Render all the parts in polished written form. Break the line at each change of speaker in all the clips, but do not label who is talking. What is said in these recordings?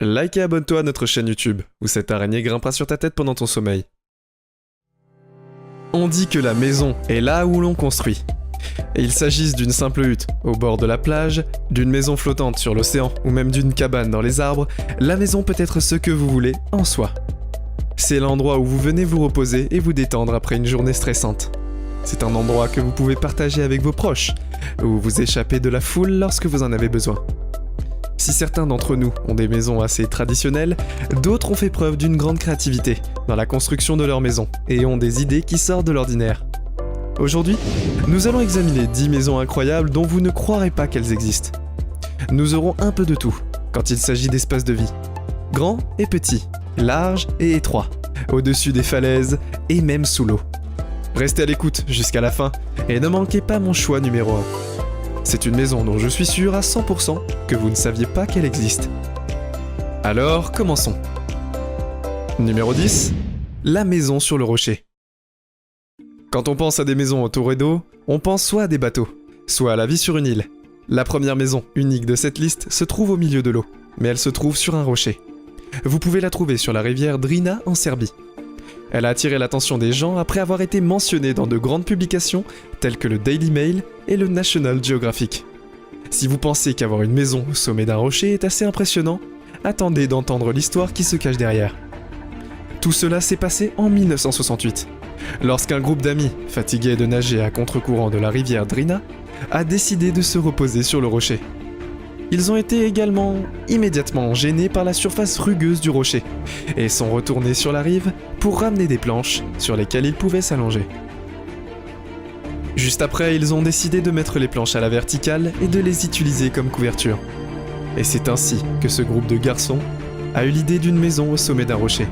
Like et abonne-toi à notre chaîne YouTube, où cette araignée grimpera sur ta tête pendant ton sommeil. On dit que la maison est là où l'on construit. Et il s'agisse d'une simple hutte au bord de la plage, d'une maison flottante sur l'océan ou même d'une cabane dans les arbres, la maison peut être ce que vous voulez en soi. C'est l'endroit où vous venez vous reposer et vous détendre après une journée stressante. C'est un endroit que vous pouvez partager avec vos proches, où vous échappez de la foule lorsque vous en avez besoin. Si certains d'entre nous ont des maisons assez traditionnelles, d'autres ont fait preuve d'une grande créativité dans la construction de leur maison et ont des idées qui sortent de l'ordinaire. Aujourd'hui, nous allons examiner 10 maisons incroyables dont vous ne croirez pas qu'elles existent. Nous aurons un peu de tout quand il s'agit d'espaces de vie. Grands et petits, larges et étroits, au-dessus des falaises et même sous l'eau. Restez à l'écoute jusqu'à la fin et ne manquez pas mon choix numéro 1. C'est une maison dont je suis sûr à 100% que vous ne saviez pas qu'elle existe. Alors, commençons. Numéro 10. La maison sur le rocher. Quand on pense à des maisons autour d'eau, on pense soit à des bateaux, soit à la vie sur une île. La première maison, unique de cette liste, se trouve au milieu de l'eau, mais elle se trouve sur un rocher. Vous pouvez la trouver sur la rivière Drina en Serbie. Elle a attiré l'attention des gens après avoir été mentionnée dans de grandes publications telles que le Daily Mail et le National Geographic. Si vous pensez qu'avoir une maison au sommet d'un rocher est assez impressionnant, attendez d'entendre l'histoire qui se cache derrière. Tout cela s'est passé en 1968, lorsqu'un groupe d'amis, fatigués de nager à contre-courant de la rivière Drina, a décidé de se reposer sur le rocher. Ils ont été également immédiatement gênés par la surface rugueuse du rocher et sont retournés sur la rive pour ramener des planches sur lesquelles ils pouvaient s'allonger. Juste après, ils ont décidé de mettre les planches à la verticale et de les utiliser comme couverture. Et c'est ainsi que ce groupe de garçons a eu l'idée d'une maison au sommet d'un rocher.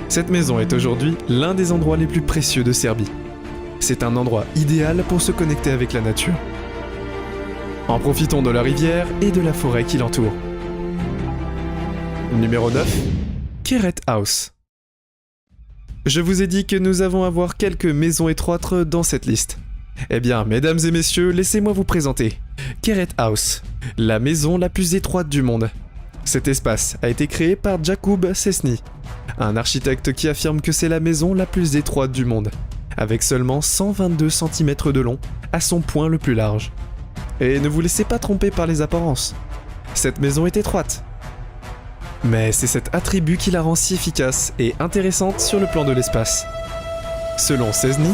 Cette maison est aujourd'hui l'un des endroits les plus précieux de Serbie. C'est un endroit idéal pour se connecter avec la nature. En profitons de la rivière et de la forêt qui l'entoure. Numéro 9. Keret House. Je vous ai dit que nous avons à voir quelques maisons étroites dans cette liste. Eh bien, mesdames et messieurs, laissez-moi vous présenter Keret House, la maison la plus étroite du monde. Cet espace a été créé par Jakub Cesny, un architecte qui affirme que c'est la maison la plus étroite du monde, avec seulement 122 cm de long à son point le plus large. Et ne vous laissez pas tromper par les apparences. Cette maison est étroite. Mais c'est cet attribut qui la rend si efficace et intéressante sur le plan de l'espace. Selon Cesny,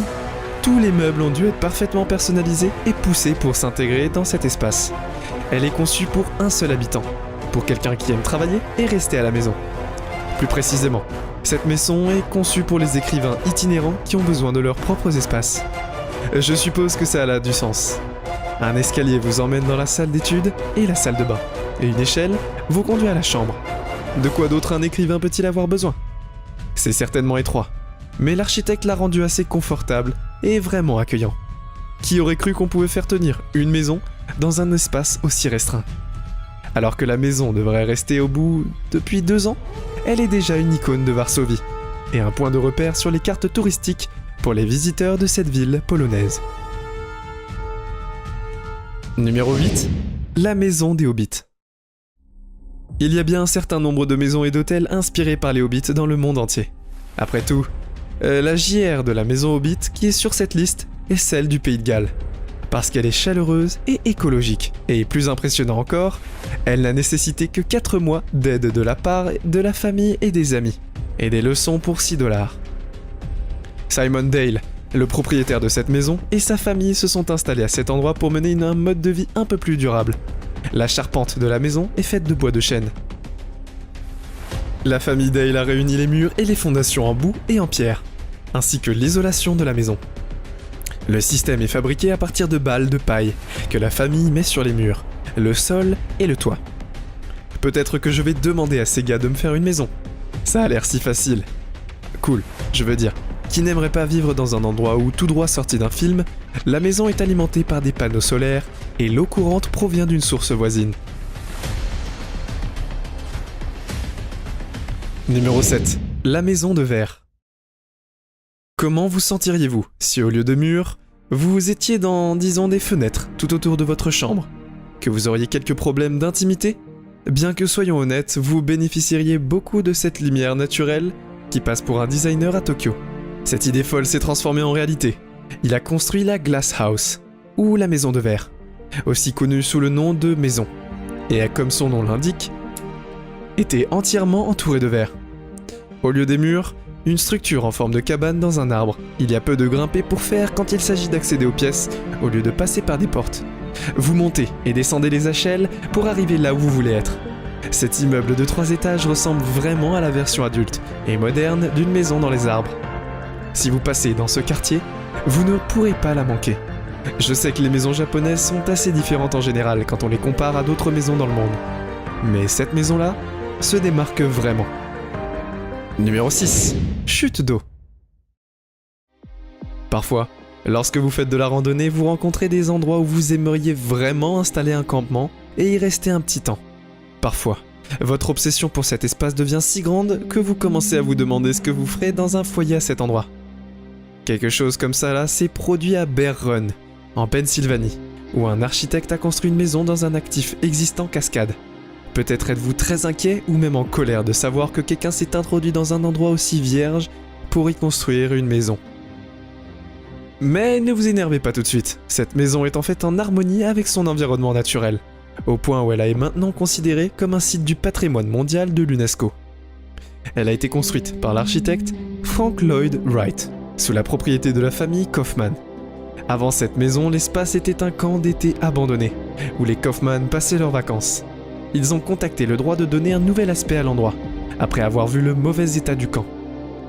tous les meubles ont dû être parfaitement personnalisés et poussés pour s'intégrer dans cet espace. Elle est conçue pour un seul habitant, pour quelqu'un qui aime travailler et rester à la maison. Plus précisément, cette maison est conçue pour les écrivains itinérants qui ont besoin de leurs propres espaces. Je suppose que ça a du sens. Un escalier vous emmène dans la salle d'études et la salle de bain, et une échelle vous conduit à la chambre. De quoi d'autre un écrivain peut-il avoir besoin? C'est certainement étroit, mais l'architecte l'a rendu assez confortable et vraiment accueillant. Qui aurait cru qu'on pouvait faire tenir une maison dans un espace aussi restreint? Alors que la maison devrait rester au bout depuis 2 ans, elle est déjà une icône de Varsovie, et un point de repère sur les cartes touristiques pour les visiteurs de cette ville polonaise. Numéro 8. La maison des Hobbits. Il y a bien un certain nombre de maisons et d'hôtels inspirés par les Hobbits dans le monde entier. Après tout, la JR de la maison Hobbit qui est sur cette liste est celle du Pays de Galles. Parce qu'elle est chaleureuse et écologique. Et plus impressionnant encore, elle n'a nécessité que 4 mois d'aide de la part de la famille et des amis. Et des leçons pour $6. Simon Dale, le propriétaire de cette maison, et sa famille se sont installés à cet endroit pour mener un mode de vie un peu plus durable. La charpente de la maison est faite de bois de chêne. La famille Dale a réuni les murs et les fondations en boue et en pierre, ainsi que l'isolation de la maison. Le système est fabriqué à partir de balles de paille que la famille met sur les murs, le sol et le toit. Peut-être que je vais demander à ces gars de me faire une maison. Ça a l'air si facile. Cool, je veux dire. Qui n'aimerait pas vivre dans un endroit où, tout droit sorti d'un film, la maison est alimentée par des panneaux solaires et l'eau courante provient d'une source voisine. Numéro 7. La maison de verre. Comment vous sentiriez-vous si au lieu de murs, vous étiez dans, disons, des fenêtres tout autour de votre chambre? Que vous auriez quelques problèmes d'intimité? bien que soyons honnêtes, vous bénéficieriez beaucoup de cette lumière naturelle qui passe pour un designer à Tokyo. Cette idée folle s'est transformée en réalité. Il a construit la Glass House, ou la maison de verre, aussi connue sous le nom de maison, et a, comme son nom l'indique, été entièrement entourée de verre. Au lieu des murs, une structure en forme de cabane dans un arbre. Il y a peu de grimper pour faire quand il s'agit d'accéder aux pièces, au lieu de passer par des portes. Vous montez et descendez les échelles pour arriver là où vous voulez être. Cet immeuble de 3 étages ressemble vraiment à la version adulte et moderne d'une maison dans les arbres. Si vous passez dans ce quartier, vous ne pourrez pas la manquer. Je sais que les maisons japonaises sont assez différentes en général quand on les compare à d'autres maisons dans le monde. Mais cette maison-là se démarque vraiment. Numéro 6. Chute d'eau. Parfois, lorsque vous faites de la randonnée, vous rencontrez des endroits où vous aimeriez vraiment installer un campement et y rester un petit temps. Parfois, votre obsession pour cet espace devient si grande que vous commencez à vous demander ce que vous ferez dans un foyer à cet endroit. Quelque chose comme ça là s'est produit à Bear Run, en Pennsylvanie, où un architecte a construit une maison dans un actif existant cascade. Peut-être êtes-vous très inquiet ou même en colère de savoir que quelqu'un s'est introduit dans un endroit aussi vierge pour y construire une maison. Mais ne vous énervez pas tout de suite, cette maison est en fait en harmonie avec son environnement naturel, au point où elle est maintenant considérée comme un site du patrimoine mondial de l'UNESCO. Elle a été construite par l'architecte Frank Lloyd Wright, sous la propriété de la famille Kaufman. Avant cette maison, l'espace était un camp d'été abandonné, où les Kaufman passaient leurs vacances. Ils ont contacté le droit de donner un nouvel aspect à l'endroit, après avoir vu le mauvais état du camp.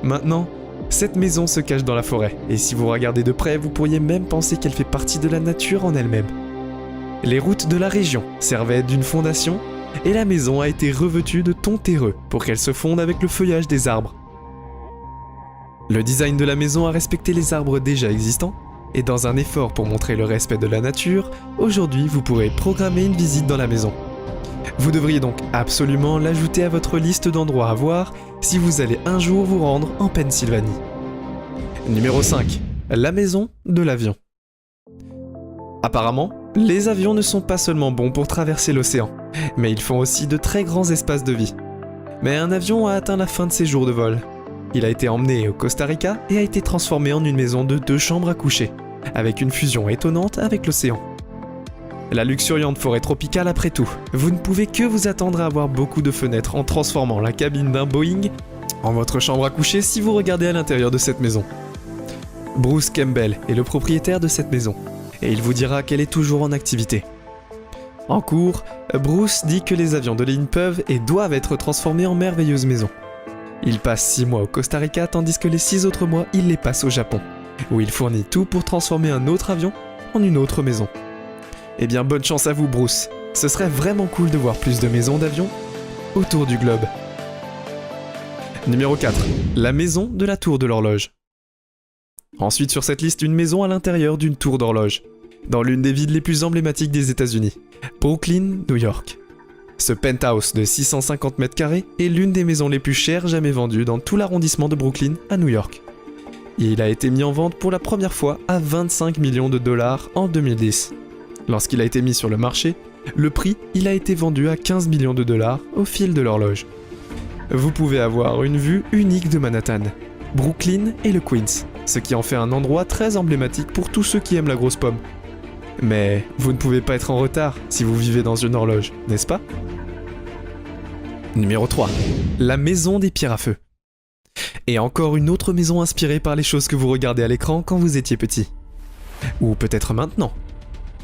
Maintenant, cette maison se cache dans la forêt, et si vous regardez de près, vous pourriez même penser qu'elle fait partie de la nature en elle-même. Les routes de la région servaient d'une fondation, et la maison a été revêtue de tons terreux pour qu'elle se fonde avec le feuillage des arbres. Le design de la maison a respecté les arbres déjà existants, et dans un effort pour montrer le respect de la nature, aujourd'hui vous pourrez programmer une visite dans la maison. Vous devriez donc absolument l'ajouter à votre liste d'endroits à voir si vous allez un jour vous rendre en Pennsylvanie. Numéro 5. La maison de l'avion. Apparemment, les avions ne sont pas seulement bons pour traverser l'océan, mais ils font aussi de très grands espaces de vie. Mais un avion a atteint la fin de ses jours de vol. Il a été emmené au Costa Rica et a été transformé en une maison de 2 chambres à coucher, avec une fusion étonnante avec l'océan. La luxuriante forêt tropicale après tout, vous ne pouvez que vous attendre à avoir beaucoup de fenêtres en transformant la cabine d'un Boeing en votre chambre à coucher si vous regardez à l'intérieur de cette maison. Bruce Campbell est le propriétaire de cette maison, et il vous dira qu'elle est toujours en activité. En cours, Bruce dit que les avions de ligne peuvent et doivent être transformés en merveilleuses maisons. Il passe 6 mois au Costa Rica tandis que les 6 autres mois, il les passe au Japon, où il fournit tout pour transformer un autre avion en une autre maison. Eh bien, bonne chance à vous, Bruce. Ce serait vraiment cool de voir plus de maisons d'avions autour du globe. Numéro 4. La maison de la tour de l'horloge. Ensuite sur cette liste, une maison à l'intérieur d'une tour d'horloge, dans l'une des villes les plus emblématiques des États-Unis, Brooklyn, New York. Ce penthouse de 650 mètres carrés est l'une des maisons les plus chères jamais vendues dans tout l'arrondissement de Brooklyn à New York. Il a été mis en vente pour la première fois à 25 millions de dollars en 2010. Lorsqu'il a été mis sur le marché, le prix il a été vendu à 15 millions de dollars au fil de l'horloge. Vous pouvez avoir une vue unique de Manhattan, Brooklyn et le Queens, ce qui en fait un endroit très emblématique pour tous ceux qui aiment la grosse pomme. Mais vous ne pouvez pas être en retard si vous vivez dans une horloge, n'est-ce pas ? Numéro 3. La maison des pierres à feu. Et encore une autre maison inspirée par les choses que vous regardez à l'écran quand vous étiez petit. Ou peut-être maintenant.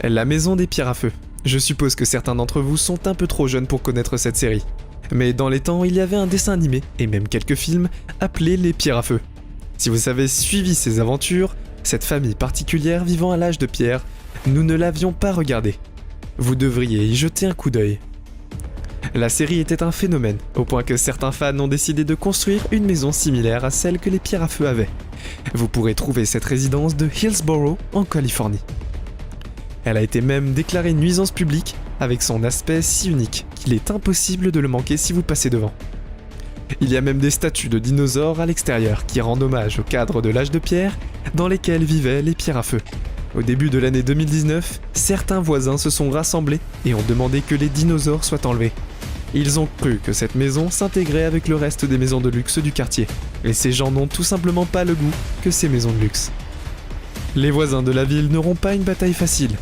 La maison des pierres à feu. Je suppose que certains d'entre vous sont un peu trop jeunes pour connaître cette série. Mais dans les temps, il y avait un dessin animé, et même quelques films, appelés Les Pierres à Feu. Si vous avez suivi ces aventures, cette famille particulière vivant à l'âge de pierre, nous ne l'avions pas regardée. Vous devriez y jeter un coup d'œil. La série était un phénomène, au point que certains fans ont décidé de construire une maison similaire à celle que les Pierres à Feu avaient. Vous pourrez trouver cette résidence de Hillsborough, en Californie. Elle a été même déclarée nuisance publique avec son aspect si unique qu'il est impossible de le manquer si vous passez devant. Il y a même des statues de dinosaures à l'extérieur qui rendent hommage au cadre de l'âge de pierre dans lesquels vivaient les pierres à feu. Au début de l'année 2019, certains voisins se sont rassemblés et ont demandé que les dinosaures soient enlevés. Ils ont cru que cette maison s'intégrait avec le reste des maisons de luxe du quartier, et ces gens n'ont tout simplement pas le goût que ces maisons de luxe. Les voisins de la ville n'auront pas une bataille facile.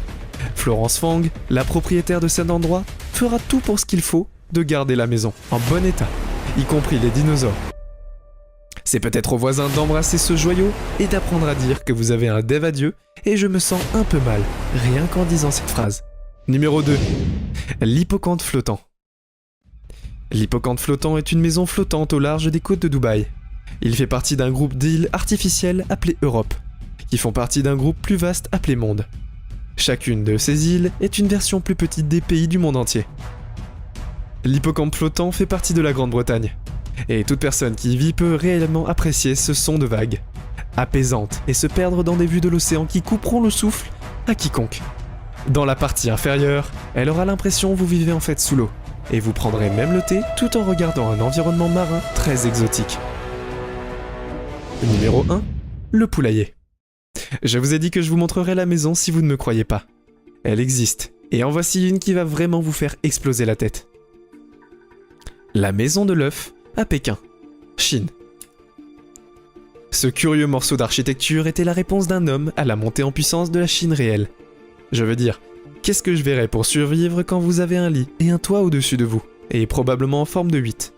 Florence Fang, la propriétaire de cet endroit, fera tout pour ce qu'il faut de garder la maison en bon état, y compris les dinosaures. C'est peut-être aux voisins d'embrasser ce joyau et d'apprendre à dire que vous avez un dev adieu, et je me sens un peu mal, rien qu'en disant cette phrase. Numéro 2. L'hippocampe flottant. L'hippocampe flottant est une maison flottante au large des côtes de Dubaï. Il fait partie d'un groupe d'îles artificielles appelées Europe, qui font partie d'un groupe plus vaste appelé Monde. Chacune de ces îles est une version plus petite des pays du monde entier. L'hippocampe flottant fait partie de la Grande-Bretagne, et toute personne qui y vit peut réellement apprécier ce son de vagues, apaisantes, et se perdre dans des vues de l'océan qui couperont le souffle à quiconque. Dans la partie inférieure, elle aura l'impression que vous vivez en fait sous l'eau, et vous prendrez même le thé tout en regardant un environnement marin très exotique. Numéro 1. Le poulailler. Je vous ai dit que je vous montrerai la maison si vous ne me croyez pas. Elle existe, et en voici une qui va vraiment vous faire exploser la tête. La maison de l'œuf à Pékin, Chine. Ce curieux morceau d'architecture était la réponse d'un homme à la montée en puissance de la Chine réelle. Je veux dire, qu'est-ce que je verrais pour survivre quand vous avez un lit et un toit au-dessus de vous, et probablement en forme de 8.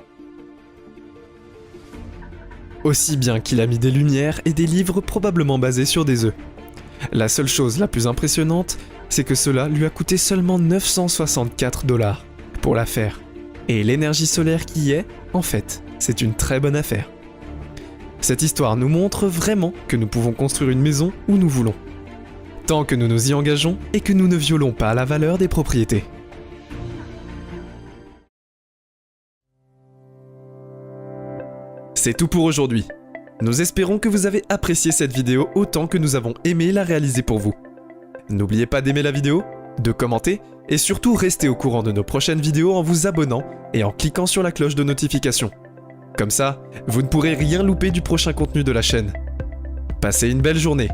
Aussi bien qu'il a mis des lumières et des livres probablement basés sur des œufs. La seule chose la plus impressionnante, c'est que cela lui a coûté seulement 964 $ pour la faire. Et l'énergie solaire qui y est, en fait, c'est une très bonne affaire. Cette histoire nous montre vraiment que nous pouvons construire une maison où nous voulons, tant que nous nous y engageons et que nous ne violons pas la valeur des propriétés. C'est tout pour aujourd'hui. Nous espérons que vous avez apprécié cette vidéo autant que nous avons aimé la réaliser pour vous. N'oubliez pas d'aimer la vidéo, de commenter et surtout restez au courant de nos prochaines vidéos en vous abonnant et en cliquant sur la cloche de notification. Comme ça, vous ne pourrez rien louper du prochain contenu de la chaîne. Passez une belle journée.